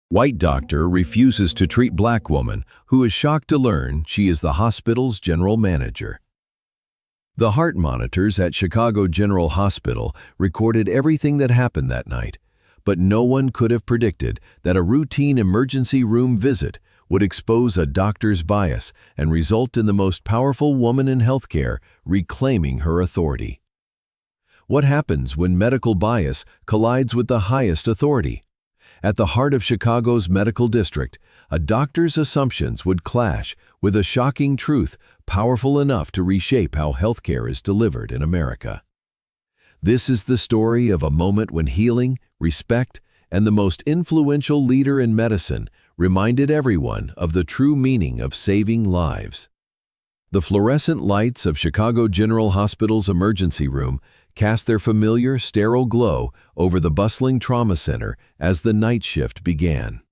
White doctor refuses to treat black woman who is shocked to learn she is the hospital's general manager. The heart monitors at Chicago General Hospital recorded everything that happened that night, but no one could have predicted that a routine emergency room visit would expose a doctor's bias and result in the most powerful woman in healthcare reclaiming her authority. What happens when medical bias collides with the highest authority? At the heart of Chicago's medical district, a doctor's assumptions would clash with a shocking truth powerful enough to reshape how healthcare is delivered in America. This is the story of a moment when healing, respect, and the most influential leader in medicine reminded everyone of the true meaning of saving lives. The fluorescent lights of Chicago General Hospital's emergency room cast their familiar, sterile glow over the bustling trauma center as the night shift began.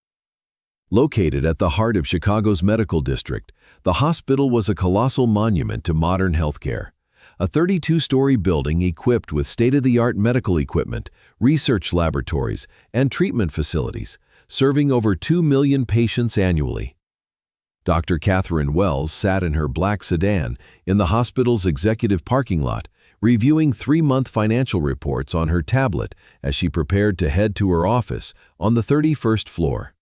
Located at the heart of Chicago's medical district, the hospital was a colossal monument to modern healthcare. A 32-story building equipped with state-of-the-art medical equipment, research laboratories, and treatment facilities, serving over 2 million patients annually. Dr. Catherine Wells sat in her black sedan in the hospital's executive parking lot, reviewing 3-month financial reports on her tablet as she prepared to head to her office on the 31st floor.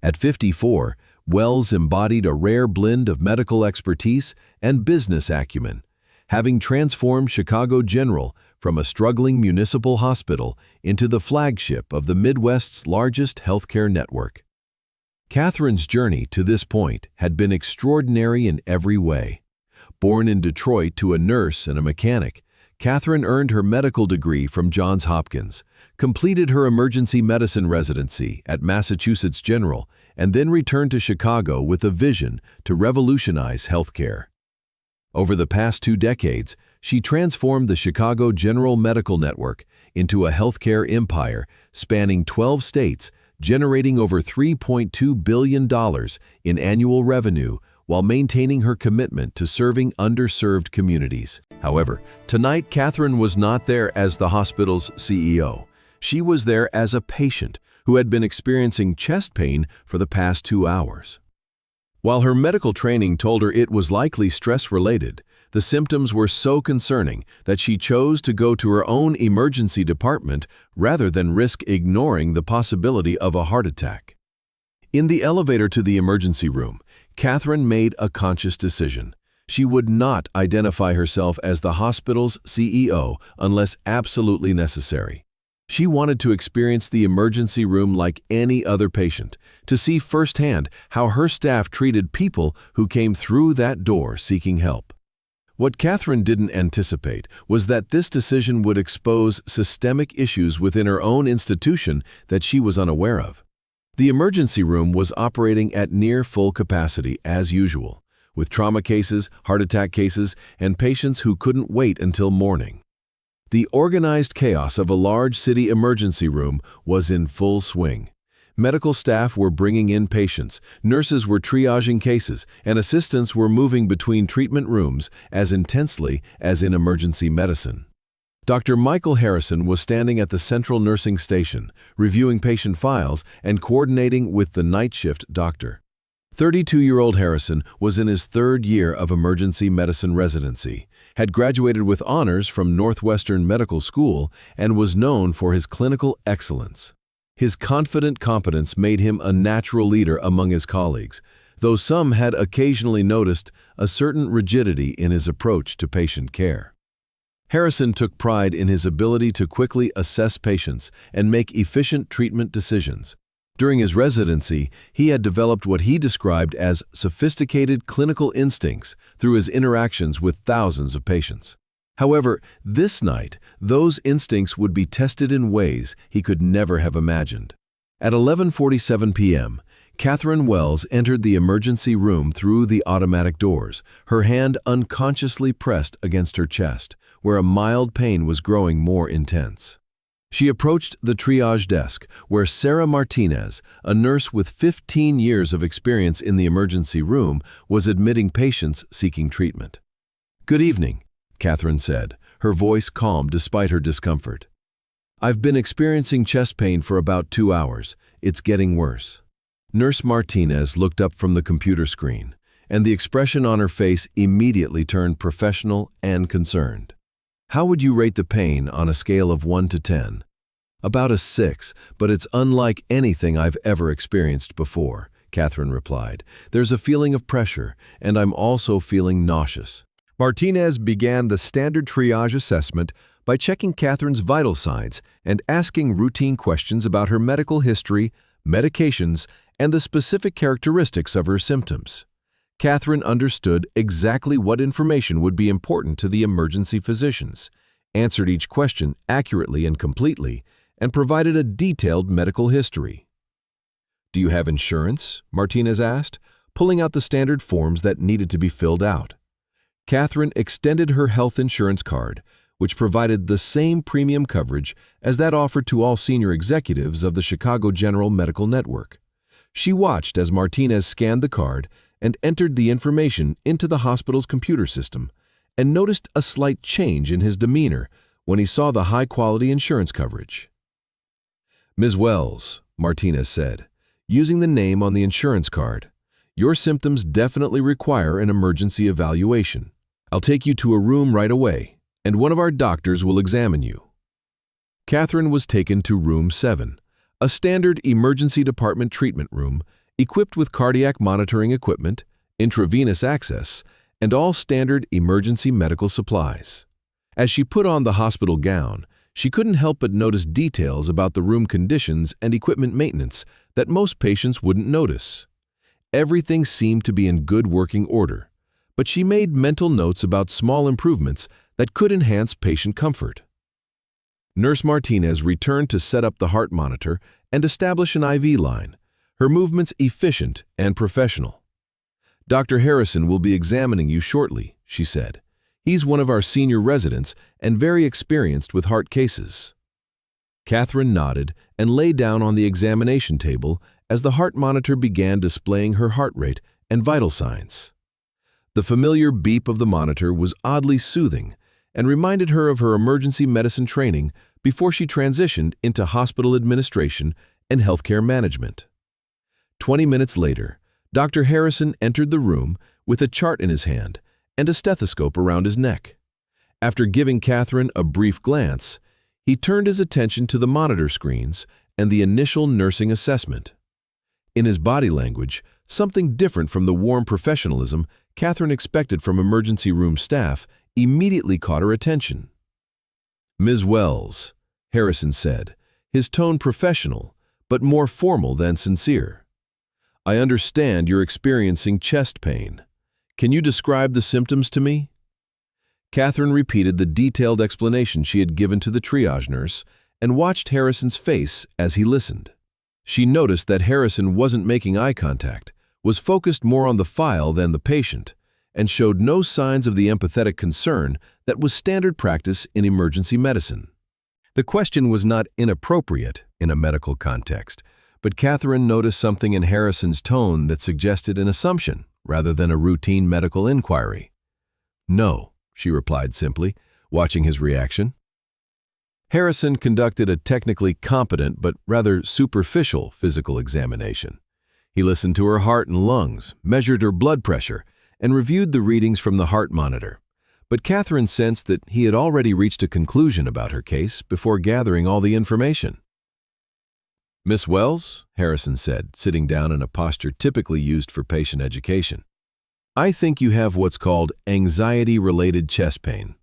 At 54, Wells embodied a rare blend of medical expertise and business acumen, having transformed Chicago General from a struggling municipal hospital into the flagship of the Midwest's largest healthcare network. Catherine's journey to this point had been extraordinary in every way. Born in Detroit to a nurse and a mechanic, Catherine earned her medical degree from Johns Hopkins, completed her emergency medicine residency at Massachusetts General, and then returned to Chicago with a vision to revolutionize healthcare. Over the past 2 decades, she transformed the Chicago General Medical Network into a healthcare empire spanning 12 states, generating over $3.2 billion in annual revenue while maintaining her commitment to serving underserved communities. However, tonight Catherine was not there as the hospital's CEO. She was there as a patient who had been experiencing chest pain for the past 2 hours. While her medical training told her it was likely stress-related, the symptoms were so concerning that she chose to go to her own emergency department rather than risk ignoring the possibility of a heart attack. In the elevator to the emergency room, Catherine made a conscious decision. She would not identify herself as the hospital's CEO unless absolutely necessary. She wanted to experience the emergency room like any other patient, to see firsthand how her staff treated people who came through that door seeking help. What Catherine didn't anticipate was that this decision would expose systemic issues within her own institution that she was unaware of. The emergency room was operating at near full capacity as usual, with trauma cases, heart attack cases, and patients who couldn't wait until morning. The organized chaos of a large city emergency room was in full swing. Medical staff were bringing in patients, nurses were triaging cases, and assistants were moving between treatment rooms as intensely as in emergency medicine. Dr. Michael Harrison was standing at the central nursing station, reviewing patient files and coordinating with the night shift doctor. 32-year-old Harrison was in his 3rd year of emergency medicine residency, had graduated with honors from Northwestern Medical School, and was known for his clinical excellence. His confident competence made him a natural leader among his colleagues, though some had occasionally noticed a certain rigidity in his approach to patient care. Harrison took pride in his ability to quickly assess patients and make efficient treatment decisions. During his residency, he had developed what he described as sophisticated clinical instincts through his interactions with thousands of patients. However, this night, those instincts would be tested in ways he could never have imagined. At 11:47 p.m., Catherine Wells entered the emergency room through the automatic doors, her hand unconsciously pressed against her chest, where a mild pain was growing more intense. She approached the triage desk, where Sarah Martinez, a nurse with 15 years of experience in the emergency room, was admitting patients seeking treatment. "Good evening," Catherine said, her voice calm despite her discomfort. "I've been experiencing chest pain for about 2 hours. It's getting worse." Nurse Martinez looked up from the computer screen, and the expression on her face immediately turned professional and concerned. "How would you rate the pain on a scale of 1 to 10? "About a 6, but it's unlike anything I've ever experienced before," Catherine replied. "There's a feeling of pressure, and I'm also feeling nauseous." Martinez began the standard triage assessment by checking Catherine's vital signs and asking routine questions about her medical history, medications, and the specific characteristics of her symptoms. Catherine understood exactly what information would be important to the emergency physicians, answered each question accurately and completely, and provided a detailed medical history. "Do you have insurance?" Martinez asked, pulling out the standard forms that needed to be filled out. Catherine extended her health insurance card, which provided the same premium coverage as that offered to all senior executives of the Chicago General Medical Network. She watched as Martinez scanned the card and entered the information into the hospital's computer system, and noticed a slight change in his demeanor when he saw the high-quality insurance coverage. "Ms. Wells," Martinez said, using the name on the insurance card, "your symptoms definitely require an emergency evaluation. I'll take you to a room right away, and one of our doctors will examine you." Catherine was taken to Room 7, a standard emergency department treatment room equipped with cardiac monitoring equipment, intravenous access, and all standard emergency medical supplies. As she put on the hospital gown, she couldn't help but notice details about the room conditions and equipment maintenance that most patients wouldn't notice. Everything seemed to be in good working order, but she made mental notes about small improvements that could enhance patient comfort. Nurse Martinez returned to set up the heart monitor and establish an IV line, her movements efficient and professional. "Dr. Harrison will be examining you shortly," she said. "He's one of our senior residents and very experienced with heart cases." Catherine nodded and lay down on the examination table as the heart monitor began displaying her heart rate and vital signs. The familiar beep of the monitor was oddly soothing and reminded her of her emergency medicine training before she transitioned into hospital administration and healthcare management. 20 minutes later, Dr. Harrison entered the room with a chart in his hand and a stethoscope around his neck. After giving Catherine a brief glance, he turned his attention to the monitor screens and the initial nursing assessment. In his body language, something different from the warm professionalism Catherine expected from emergency room staff immediately caught her attention. "Ms. Wells," Harrison said, his tone professional, but more formal than sincere. "I understand you're experiencing chest pain. Can you describe the symptoms to me?" Catherine repeated the detailed explanation she had given to the triage nurse and watched Harrison's face as he listened. She noticed that Harrison wasn't making eye contact, was focused more on the file than the patient, and showed no signs of the empathetic concern that was standard practice in emergency medicine. The question was not inappropriate in a medical context, but Catherine noticed something in Harrison's tone that suggested an assumption rather than a routine medical inquiry. "No," she replied simply, watching his reaction. Harrison conducted a technically competent but rather superficial physical examination. He listened to her heart and lungs, measured her blood pressure, and reviewed the readings from the heart monitor. But Catherine sensed that he had already reached a conclusion about her case before gathering all the information. "Miss Wells," Harrison said, sitting down in a posture typically used for patient education, "I think you have what's called anxiety-related chest pain.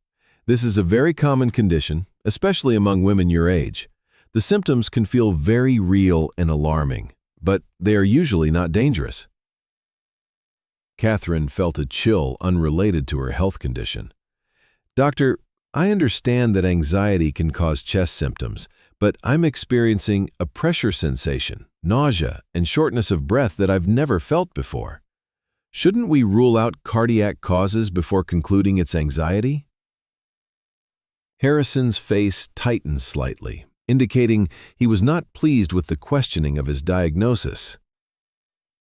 This is a very common condition, especially among women your age. The symptoms can feel very real and alarming, but they are usually not dangerous." Catherine felt a chill unrelated to her health condition. "Doctor, I understand that anxiety can cause chest symptoms, but I'm experiencing a pressure sensation, nausea, and shortness of breath that I've never felt before. Shouldn't we rule out cardiac causes before concluding it's anxiety?" Harrison's face tightened slightly, indicating he was not pleased with the questioning of his diagnosis.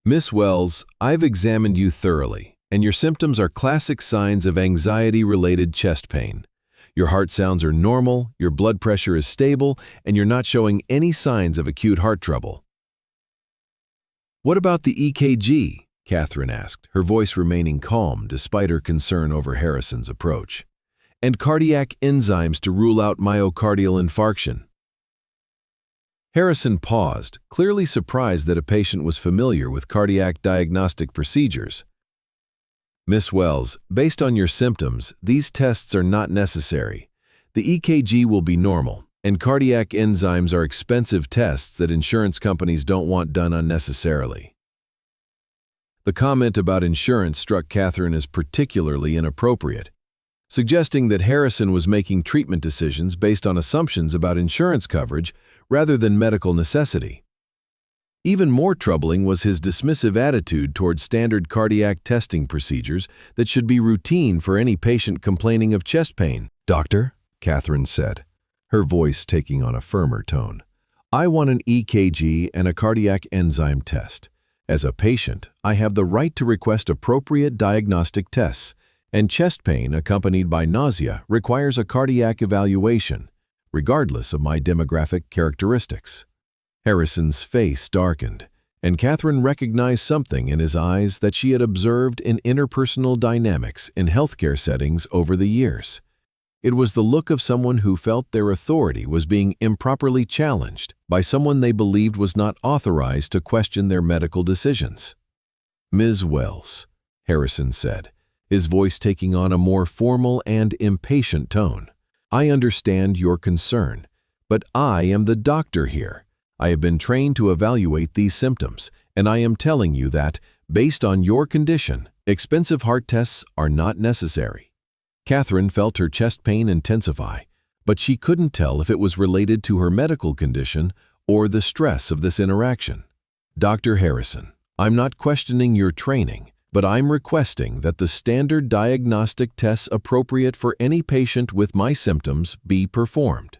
"Miss Wells, I've examined you thoroughly, and your symptoms are classic signs of anxiety-related chest pain. Your heart sounds are normal, your blood pressure is stable, and you're not showing any signs of acute heart trouble." "What about the EKG?" Catherine asked, her voice remaining calm despite her concern over Harrison's approach. "And cardiac enzymes to rule out myocardial infarction." Harrison paused, clearly surprised that a patient was familiar with cardiac diagnostic procedures. "Miss Wells, based on your symptoms, these tests are not necessary. The EKG will be normal, and cardiac enzymes are expensive tests that insurance companies don't want done unnecessarily." The comment about insurance struck Catherine as particularly inappropriate, suggesting that Harrison was making treatment decisions based on assumptions about insurance coverage rather than medical necessity. Even more troubling was his dismissive attitude toward standard cardiac testing procedures that should be routine for any patient complaining of chest pain. "Doctor," Catherine said, her voice taking on a firmer tone, "I want an EKG and a cardiac enzyme test. As a patient, I have the right to request appropriate diagnostic tests, and chest pain accompanied by nausea requires a cardiac evaluation, regardless of my demographic characteristics." Harrison's face darkened, and Catherine recognized something in his eyes that she had observed in interpersonal dynamics in healthcare settings over the years. It was the look of someone who felt their authority was being improperly challenged by someone they believed was not authorized to question their medical decisions. "Ms. Wells," Harrison said, his voice taking on a more formal and impatient tone, "I understand your concern, but I am the doctor here. I have been trained to evaluate these symptoms, and I am telling you that, based on your condition, expensive heart tests are not necessary." Catherine felt her chest pain intensify, but she couldn't tell if it was related to her medical condition or the stress of this interaction. "Dr. Harrison, I'm not questioning your training, but I'm requesting that the standard diagnostic tests appropriate for any patient with my symptoms be performed."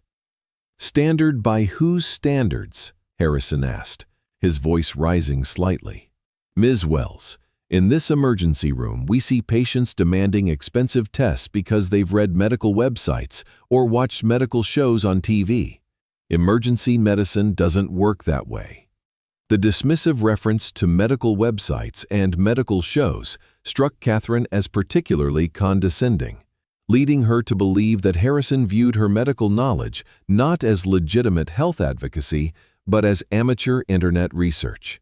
"Standard by whose standards?" Harrison asked, his voice rising slightly. "Ms. Wells, in this emergency room, we see patients demanding expensive tests because they've read medical websites or watched medical shows on TV. Emergency medicine doesn't work that way." The dismissive reference to medical websites and medical shows struck Catherine as particularly condescending, leading her to believe that Harrison viewed her medical knowledge not as legitimate health advocacy, but as amateur internet research.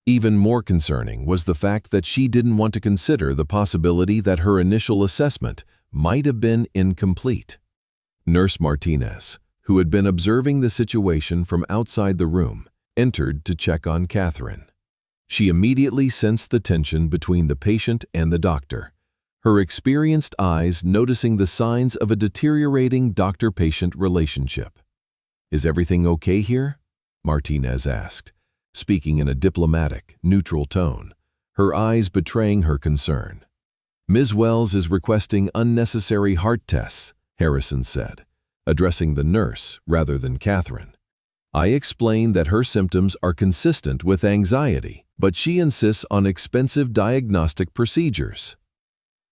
Even more concerning was the fact that she didn't want to consider the possibility that her initial assessment might have been incomplete. Nurse Martinez, who had been observing the situation from outside the room, entered to check on Catherine. She immediately sensed the tension between the patient and the doctor, her experienced eyes noticing the signs of a deteriorating doctor-patient relationship. "Is everything okay here?" Martinez asked, speaking in a diplomatic, neutral tone, her eyes betraying her concern. "Ms. Wells is requesting unnecessary heart tests," Harrison said, addressing the nurse rather than Catherine. "I explained that her symptoms are consistent with anxiety, but she insists on expensive diagnostic procedures."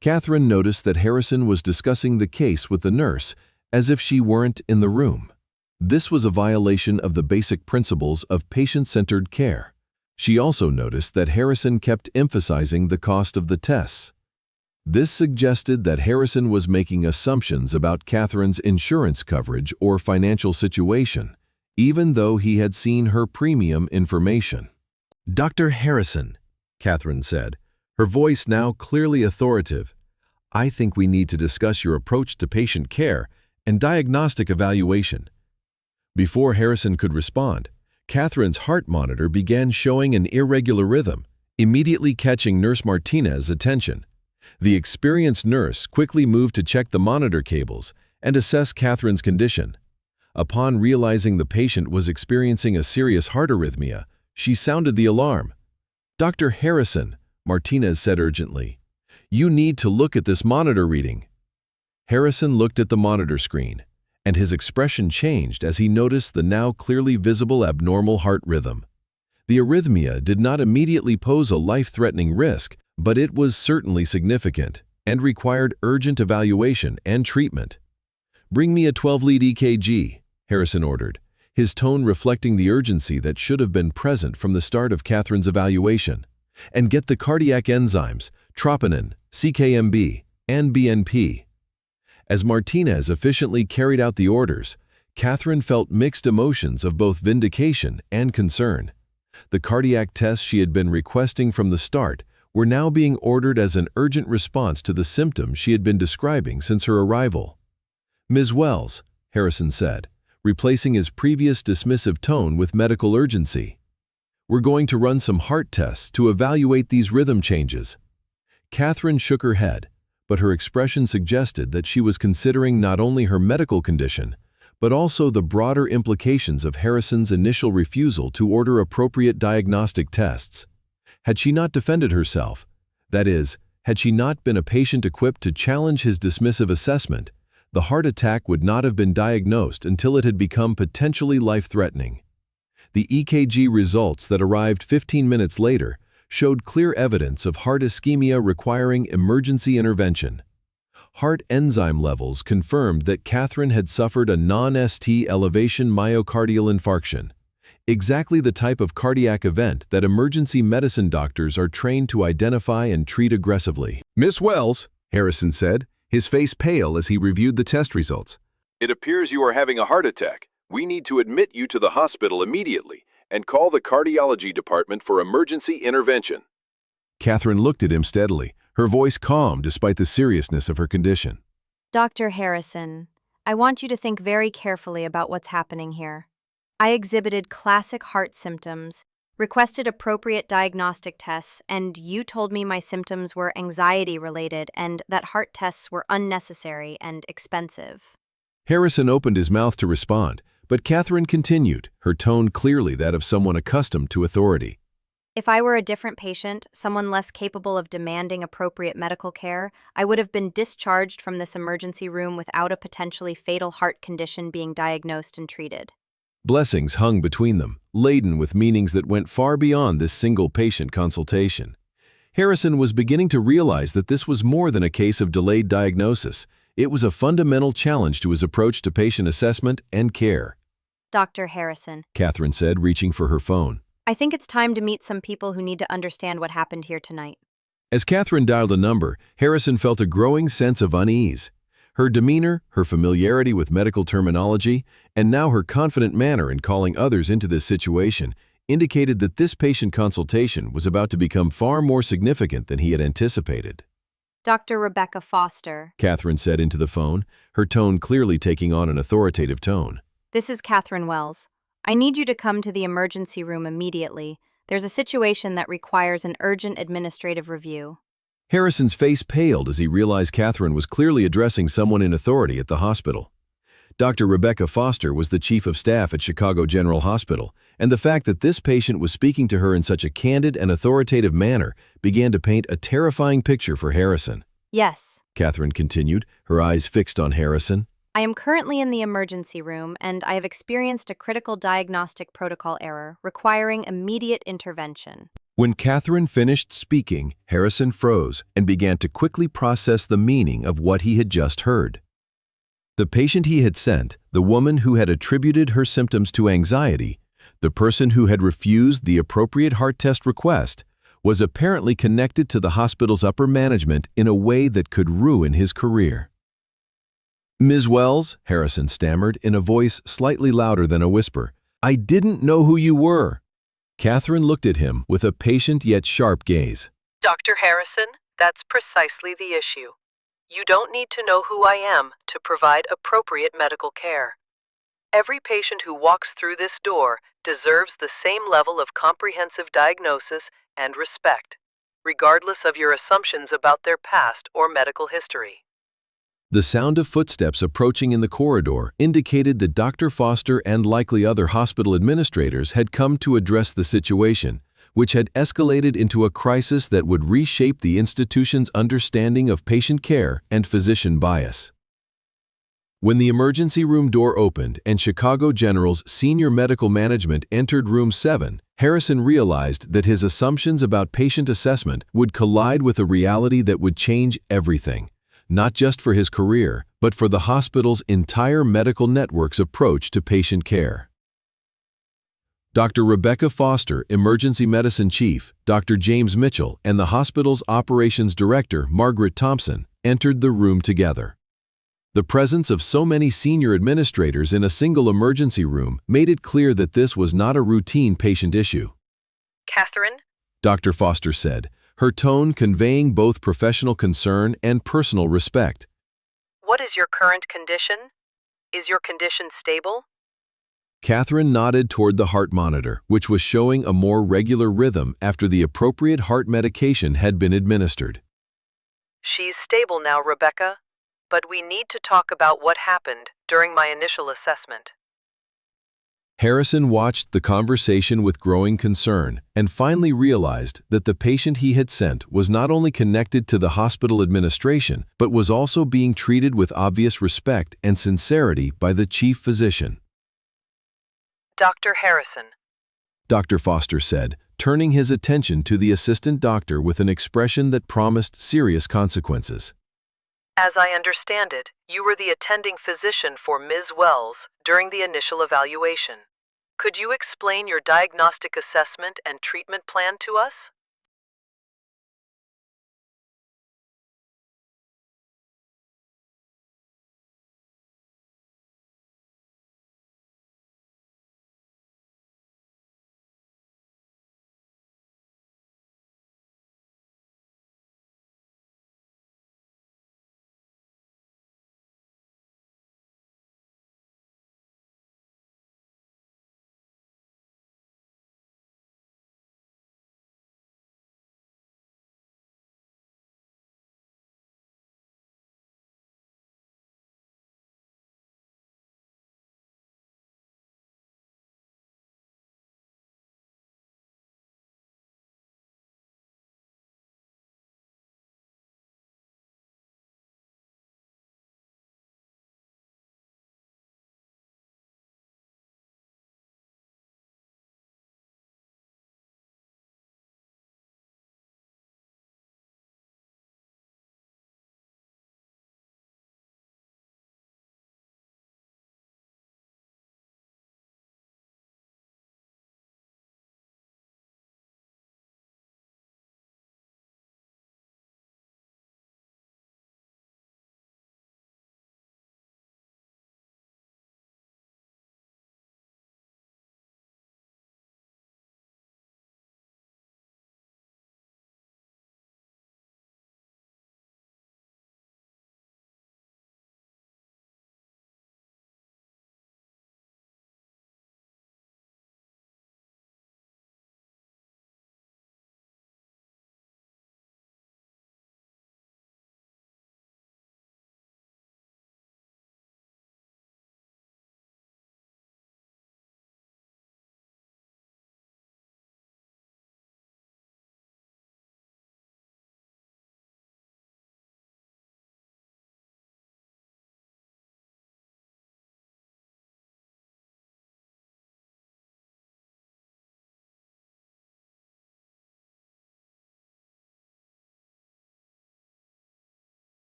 Catherine noticed that Harrison was discussing the case with the nurse as if she weren't in the room. This was a violation of the basic principles of patient-centered care. She also noticed that Harrison kept emphasizing the cost of the tests. This suggested that Harrison was making assumptions about Catherine's insurance coverage or financial situation, even though he had seen her premium information. "Dr. Harrison," Catherine said, her voice now clearly authoritative, "I think we need to discuss your approach to patient care and diagnostic evaluation." Before Harrison could respond, Catherine's heart monitor began showing an irregular rhythm, immediately catching Nurse Martinez's attention. The experienced nurse quickly moved to check the monitor cables and assess Catherine's condition. Upon realizing the patient was experiencing a serious heart arrhythmia, she sounded the alarm. "Dr. Harrison," Martinez said urgently, "you need to look at this monitor reading." Harrison looked at the monitor screen, and his expression changed as he noticed the now clearly visible abnormal heart rhythm. The arrhythmia did not immediately pose a life-threatening risk, but it was certainly significant and required urgent evaluation and treatment. "Bring me a 12-lead EKG," Harrison ordered, his tone reflecting the urgency that should have been present from the start of Catherine's evaluation. "And get the cardiac enzymes, troponin, CKMB, and BNP." As Martinez efficiently carried out the orders, Catherine felt mixed emotions of both vindication and concern. The cardiac tests she had been requesting from the start were now being ordered as an urgent response to the symptoms she had been describing since her arrival. "Ms. Wells," Harrison said, replacing his previous dismissive tone with medical urgency, "we're going to run some heart tests to evaluate these rhythm changes." Catherine shook her head, but her expression suggested that she was considering not only her medical condition, but also the broader implications of Harrison's initial refusal to order appropriate diagnostic tests. Had she not defended herself, that is, had she not been a patient equipped to challenge his dismissive assessment, the heart attack would not have been diagnosed until it had become potentially life-threatening. The EKG results that arrived 15 minutes later showed clear evidence of heart ischemia requiring emergency intervention. Heart enzyme levels confirmed that Catherine had suffered a non-ST elevation myocardial infarction, exactly the type of cardiac event that emergency medicine doctors are trained to identify and treat aggressively. "Miss Wells," Harrison said, his face pale as he reviewed the test results. "It appears you are having a heart attack. We need to admit you to the hospital immediately and call the cardiology department for emergency intervention." Catherine looked at him steadily, her voice calm despite the seriousness of her condition. "Dr. Harrison, I want you to think very carefully about what's happening here. I exhibited classic heart symptoms, requested appropriate diagnostic tests, and you told me my symptoms were anxiety-related and that heart tests were unnecessary and expensive." Harrison opened his mouth to respond, but Catherine continued, her tone clearly that of someone accustomed to authority. "If I were a different patient, someone less capable of demanding appropriate medical care, I would have been discharged from this emergency room without a potentially fatal heart condition being diagnosed and treated." Blessings hung between them, laden with meanings that went far beyond this single patient consultation. Harrison was beginning to realize that this was more than a case of delayed diagnosis. It was a fundamental challenge to his approach to patient assessment and care. "Dr. Harrison," Catherine said, reaching for her phone. "I think it's time to meet some people who need to understand what happened here tonight." As Catherine dialed a number, Harrison felt a growing sense of unease. Her demeanor, her familiarity with medical terminology, and now her confident manner in calling others into this situation indicated that this patient consultation was about to become far more significant than he had anticipated. "Dr. Rebecca Foster," Catherine said into the phone, her tone clearly taking on an authoritative tone. "this is Catherine Wells. I need you to come to the emergency room immediately. There's a situation that requires an urgent administrative review." Harrison's face paled as he realized Catherine was clearly addressing someone in authority at the hospital. Dr. Rebecca Foster was the chief of staff at Chicago General Hospital, and the fact that this patient was speaking to her in such a candid and authoritative manner began to paint a terrifying picture for Harrison. "Yes. Catherine continued, her eyes fixed on Harrison. I am currently in the emergency room, and I have experienced a critical diagnostic protocol error requiring immediate intervention." When Catherine finished speaking, Harrison froze and began to quickly process the meaning of what he had just heard. The patient he had sent, the woman who had attributed her symptoms to anxiety, the person who had refused the appropriate heart test request, was apparently connected to the hospital's upper management in a way that could ruin his career. "Ms. Wells," Harrison stammered in a voice slightly louder than a whisper, "I didn't know who you were." Catherine looked at him with a patient yet sharp gaze. "Dr. Harrison, that's precisely the issue. You don't need to know who I am to provide appropriate medical care. Every patient who walks through this door deserves the same level of comprehensive diagnosis and respect, regardless of your assumptions about their past or medical history." The sound of footsteps approaching in the corridor indicated that Dr. Foster and likely other hospital administrators had come to address the situation, which had escalated into a crisis that would reshape the institution's understanding of patient care and physician bias. When the emergency room door opened and Chicago General's senior medical management entered room 7, Harrison realized that his assumptions about patient assessment would collide with a reality that would change everything, not just for his career, but for the hospital's entire medical network's approach to patient care. Dr. Rebecca Foster, Emergency Medicine Chief, Dr. James Mitchell, and the hospital's Operations Director, Margaret Thompson, entered the room together. The presence of so many senior administrators in a single emergency room made it clear that this was not a routine patient issue. Catherine? Dr. Foster said, her tone conveying both professional concern and personal respect. What is your current condition? Is your condition stable? Catherine nodded toward the heart monitor, which was showing a more regular rhythm after the appropriate heart medication had been administered. She's stable now, Rebecca, but we need to talk about what happened during my initial assessment. Harrison watched the conversation with growing concern and finally realized that the patient he had sent was not only connected to the hospital administration, but was also being treated with obvious respect and sincerity by the chief physician. Dr. Harrison. Dr. Foster said, turning his attention to the assistant doctor with an expression that promised serious consequences. As I understand it, you were the attending physician for Ms. Wells during the initial evaluation. Could you explain your diagnostic assessment and treatment plan to us?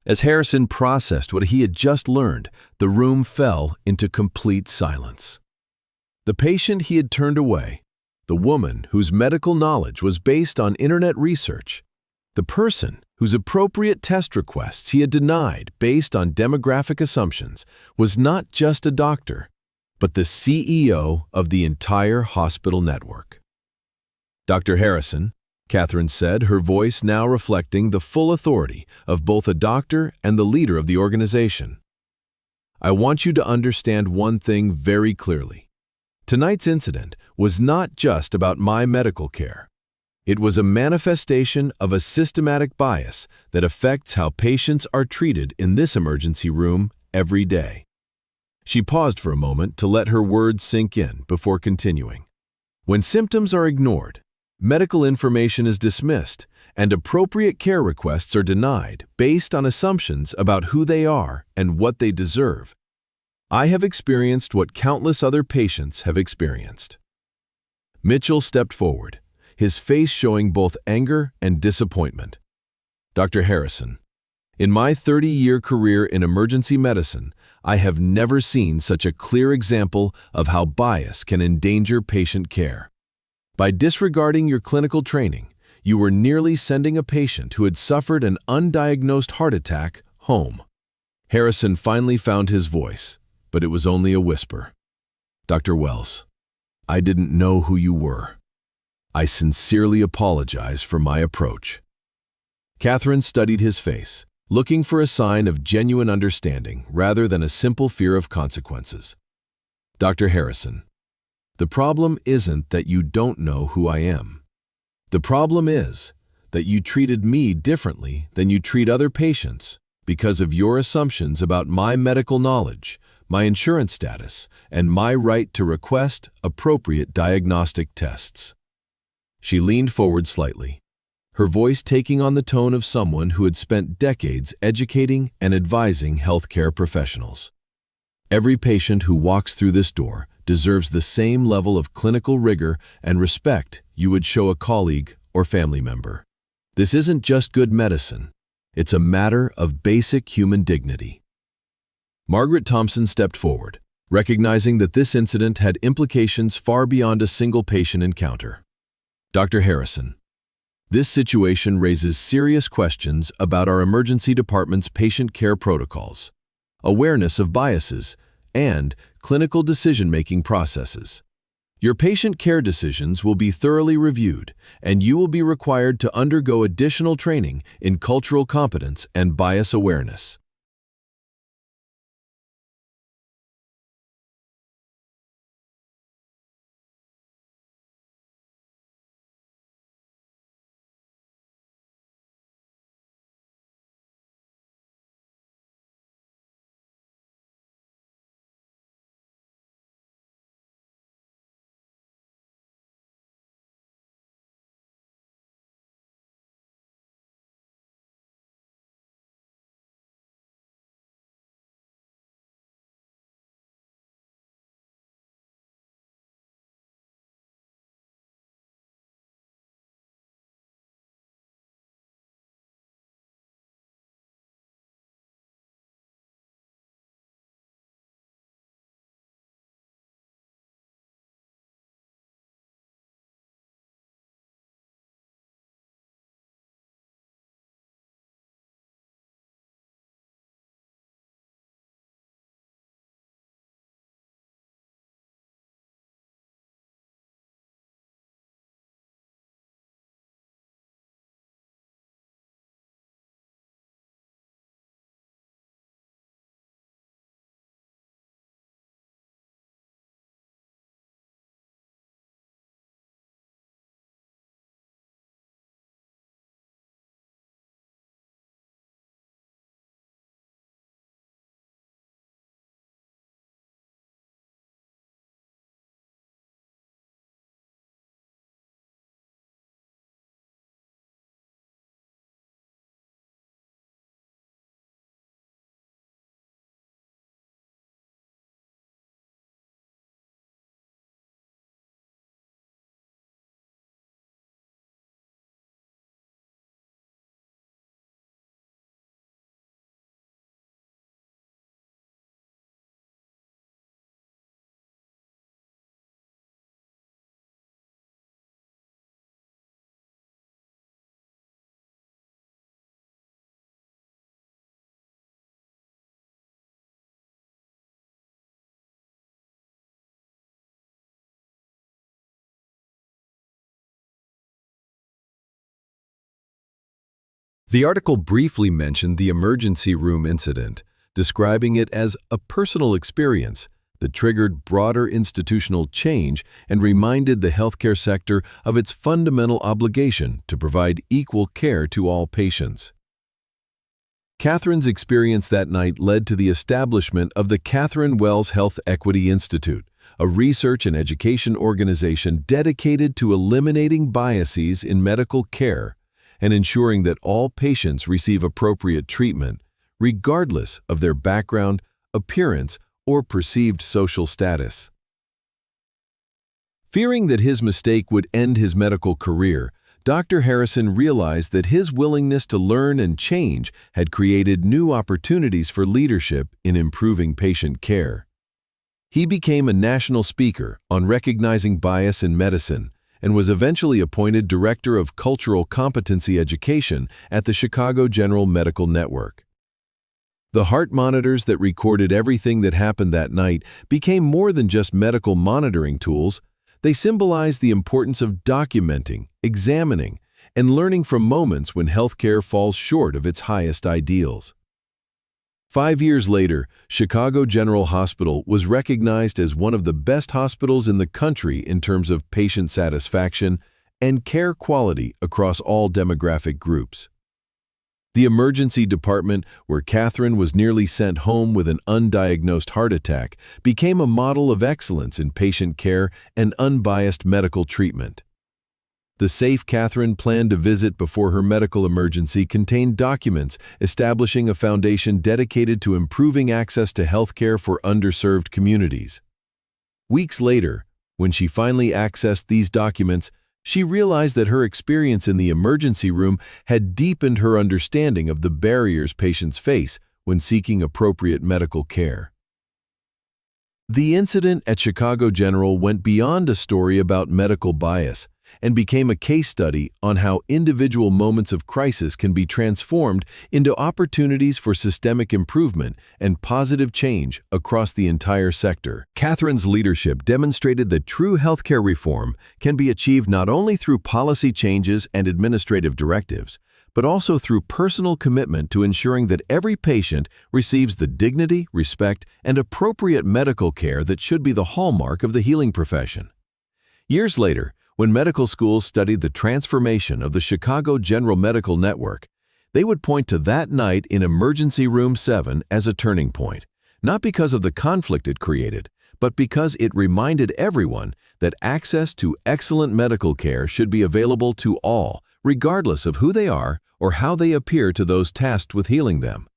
As Harrison processed what he had just learned, the room fell into complete silence. The patient he had turned away, the woman whose medical knowledge was based on internet research, the person whose appropriate test requests he had denied based on demographic assumptions, was not just a doctor, but the CEO of the entire hospital network. Dr. Harrison, Catherine said, her voice now reflecting the full authority of both a doctor and the leader of the organization. I want you to understand one thing very clearly. Tonight's incident was not just about my medical care. It was a manifestation of a systematic bias that affects how patients are treated in this emergency room every day. She paused for a moment to let her words sink in before continuing. When symptoms are ignored, medical information is dismissed, and appropriate care requests are denied based on assumptions about who they are and what they deserve, I have experienced what countless other patients have experienced. Mitchell stepped forward, his face showing both anger and disappointment. Dr. Harrison, in my 30-year career in emergency medicine, I have never seen such a clear example of how bias can endanger patient care. By disregarding your clinical training, you were nearly sending a patient who had suffered an undiagnosed heart attack home. Harrison finally found his voice, but it was only a whisper. Dr. Wells, I didn't know who you were. I sincerely apologize for my approach. Catherine studied his face, looking for a sign of genuine understanding rather than a simple fear of consequences. Dr. Harrison, the problem isn't that you don't know who I am. The problem is that you treated me differently than you treat other patients because of your assumptions about my medical knowledge, my insurance status, and my right to request appropriate diagnostic tests. She leaned forward slightly, her voice taking on the tone of someone who had spent decades educating and advising healthcare professionals. Every patient who walks through this door deserves the same level of clinical rigor and respect you would show a colleague or family member. This isn't just good medicine. It's a matter of basic human dignity. Margaret Thompson stepped forward, recognizing that this incident had implications far beyond a single patient encounter. Dr. Harrison, this situation raises serious questions about our emergency department's patient care protocols, awareness of biases, and clinical decision-making processes. Your patient care decisions will be thoroughly reviewed, and you will be required to undergo additional training in cultural competence and bias awareness. The article briefly mentioned the emergency room incident, describing it as a personal experience that triggered broader institutional change and reminded the healthcare sector of its fundamental obligation to provide equal care to all patients. Catherine's experience that night led to the establishment of the Catherine Wells Health Equity Institute, a research and education organization dedicated to eliminating biases in medical care and ensuring that all patients receive appropriate treatment, regardless of their background, appearance, or perceived social status. Fearing that his mistake would end his medical career, Dr. Harrison realized that his willingness to learn and change had created new opportunities for leadership in improving patient care. He became a national speaker on recognizing bias in medicine and was eventually appointed Director of Cultural Competency Education at the Chicago General Medical Network. The heart monitors that recorded everything that happened that night became more than just medical monitoring tools. They symbolized the importance of documenting, examining, and learning from moments when healthcare falls short of its highest ideals. 5 years later, Chicago General Hospital was recognized as one of the best hospitals in the country in terms of patient satisfaction and care quality across all demographic groups. The emergency department, where Catherine was nearly sent home with an undiagnosed heart attack, became a model of excellence in patient care and unbiased medical treatment. The safe Catherine planned to visit before her medical emergency contained documents establishing a foundation dedicated to improving access to healthcare for underserved communities. Weeks later, when she finally accessed these documents, she realized that her experience in the emergency room had deepened her understanding of the barriers patients face when seeking appropriate medical care. The incident at Chicago General went beyond a story about medical bias and became a case study on how individual moments of crisis can be transformed into opportunities for systemic improvement and positive change across the entire sector. Catherine's leadership demonstrated that true healthcare reform can be achieved not only through policy changes and administrative directives, but also through personal commitment to ensuring that every patient receives the dignity, respect, and appropriate medical care that should be the hallmark of the healing profession. Years later, when medical schools studied the transformation of the Chicago General Medical Network, they would point to that night in Emergency Room 7 as a turning point, not because of the conflict it created, but because it reminded everyone that access to excellent medical care should be available to all, regardless of who they are or how they appear to those tasked with healing them.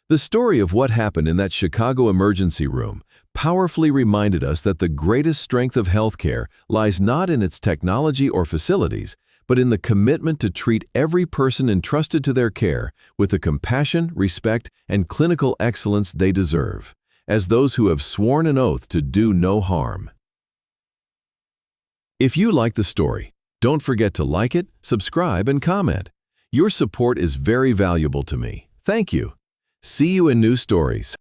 The story of what happened in that Chicago emergency room powerfully reminded us that the greatest strength of healthcare lies not in its technology or facilities, but in the commitment to treat every person entrusted to their care with the compassion, respect, and clinical excellence they deserve, as those who have sworn an oath to do no harm. If you like the story, don't forget to like it, subscribe, and comment. Your support is very valuable to me. Thank you. See you in new stories.